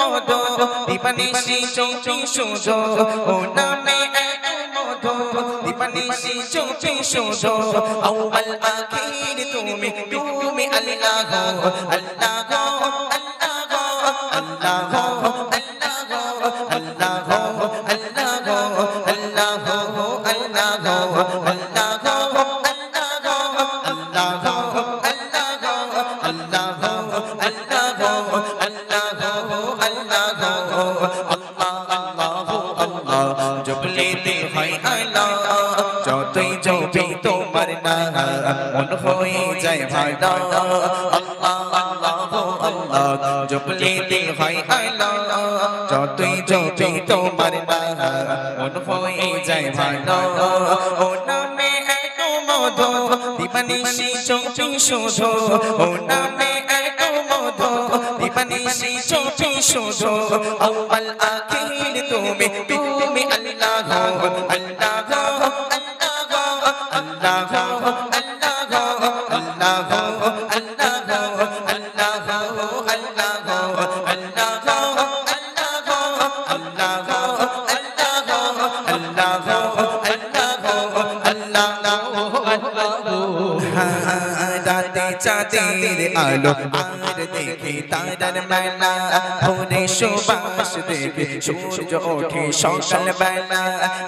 মধু দিবানিশি চৌকি সুধো ও নামে এত মধু দিবানিশি চৌকি সুধো আউয়াল আখির তুমি তুমি আল্লাহ আল্লাহ মন হয়ে যায় ভালো আল্লাহ আল্লাহ আল্লাহ জপলে দিল হয় আল্লাহ যতই জপি তোমার নাম মন হয়ে যায় ভালো ও নামে এত মধু দিবানিশি চৌকি সুধো ও নামে এত মধু দিবানিশি চৌকি সুধো আউয়াল আখির তুমি তুমি আল্লাহ আল্লাহ চাঁদের আলো আর দেখি তারার মেলা ভোরে সুবাস দেখি সূর্য ওঠে সকাল বেলা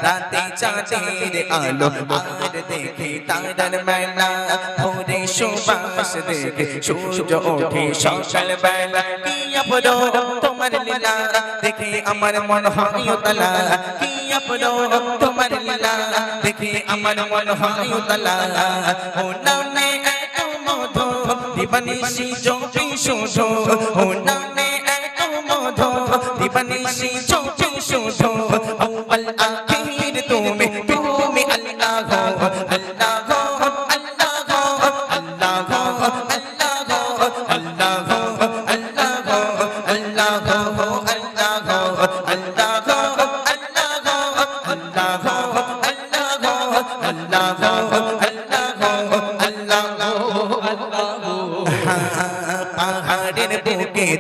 রাতে চাঁদের আলো আর দেখি তারার মেলা ভোরে সুবাস দেখি সূর্য ওঠে সকাল বেলা কি আপরো তোমার লীলা দেখে আমার মন হয় উতলা কি আপরো তোমার লীলা দেখে আমার মন হয় উতলা ও নামে দিবানিশি চৌকি সুধো ও নামে এত মধু দিবানিশি চৌকি সুধো আউয়াল আখির তুমি তুমি আল্লাহ আল্লাহ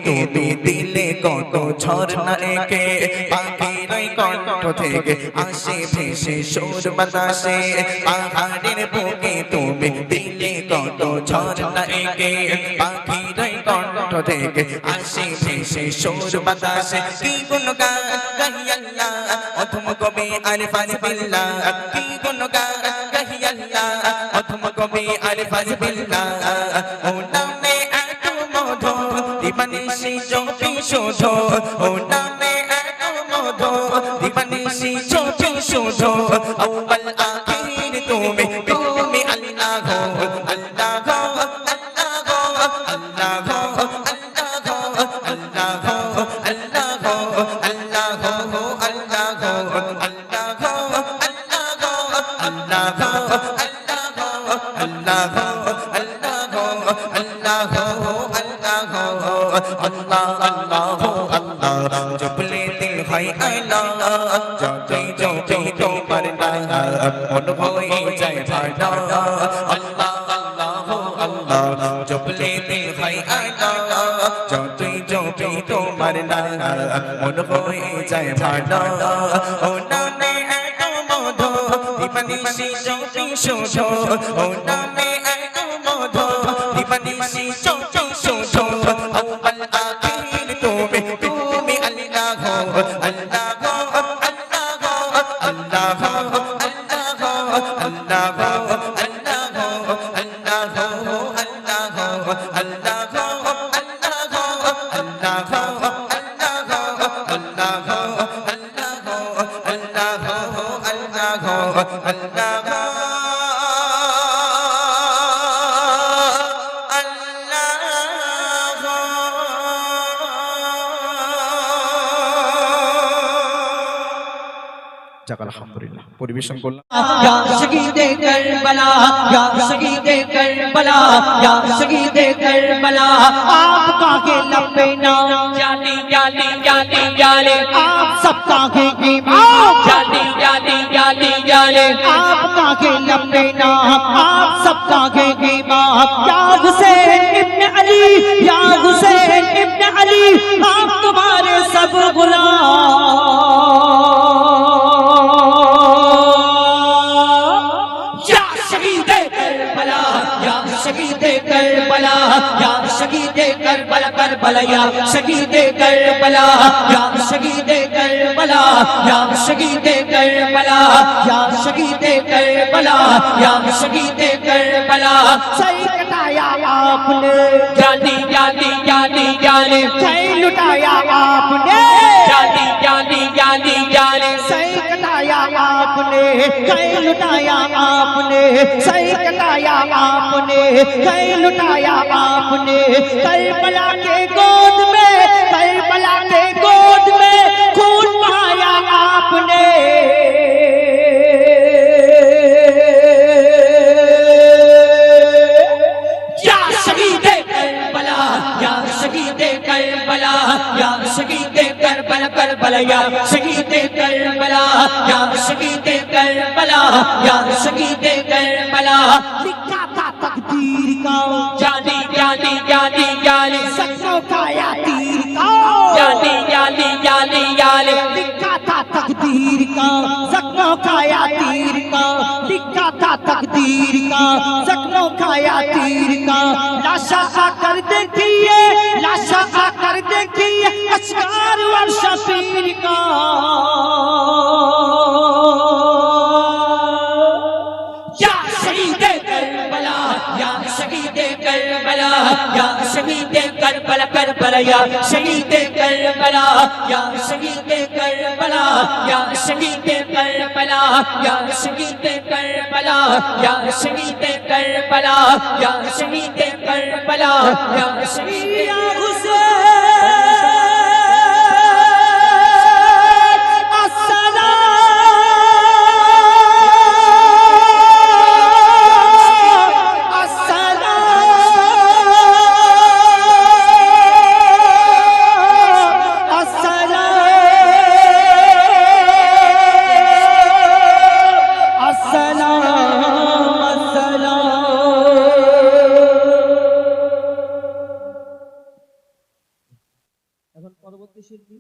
তুমি দিলে কত ঝর্ণা একে পাখির কণ্ঠ থেকে আসে ভেসে সুর বাতাসে পাহাড়ের বুকে তুমি দিলে কত ঝর্ণা একে পাখির কণ্ঠ থেকে আসে ভেসে সুর বাতাসে কি গুণগান গাহি আল্লাহ অথম কবি আরিফান বিল্লাহ কি গুণগান গাহি আল্লাহ অথম কবি আরিফান বিল্লাহ ও নামে এত মধু দিবানিশি চৌকি সুধো ও নামে এত মধু দিবানিশি চৌকি সুধো আউয়াল আখির তুমি তুমি আল্লাহ আল্লাহ জপলে দিল হয় আল্লাহ যতই জপি তোমার নাম মন হয়ে যায় ভালো আল্লাহ আল্লাহ আল্লাহ জপলে দিল হয় আল্লাহ যতই জপি তোমার নাম মন হয়ে যায় ভালো ও নামে এত মধু দিবানিশি চৌকি সুধো ও নামে এত মধু দিবানিশি চৌকি সুধো আউয়াল আখির তুমি তুমি আল্লাহ আল্লাহ আল্লাহ আলহামদুলিল্লাহ পরিবেশন করলাম ইয়া শহীদে কারবালা ইয়া শহীদে কারবালা ইয়া শহীদে কারবালা आपका के लबे नाम जाने जाने जाने जाने आप सबका के ईमान जाने जाने जाने जाने आपका के लबे नाम आप सबका के ईमान या हुसैन इब्न अली या हुसैन इब्न अली आप तुम्हारे सब गुलाम या शहीद करबला या शहीद करबला या शहीद करबला करबला या शहीद करबला या शहीद करबला या शहीद करबला या शहीद करबला या शहीद करबला सही कटाया आपने जानी जानी जानी जाने सही लुटाया आपने जानी जानी जानी जाने सही कटाया आपने कहीं लुटाया आपने सही कटाया आपने कहीं लुटाया आपने करबला के गोद में करबला के गोद में खून बहाया आपने या शहीद करबला या शहीद करबला या शहीद करबला करबला या शहीद करबला या शहीद करबला या शहीद करबला लिखा था तकदीर का जानी जानी जानी जानी सच्चों का या तीर का जानी जानी जानी जानी लिखा था तकदीर का जख्मों का या तीर का लिखा था तकदीर का जख्मों का या तीर का लाशा आकर देखिए लाशा आकर देखिए असगार और शफीर का या शहीद करबला या शहीद करबला या शहीद करबला करबला या शहीद करबला या शहीद करबला या शहीद करबला या शहीद करबला या शहीद करबला या शहीद करबला या शहीद এখন পরবর্তী শিল্পী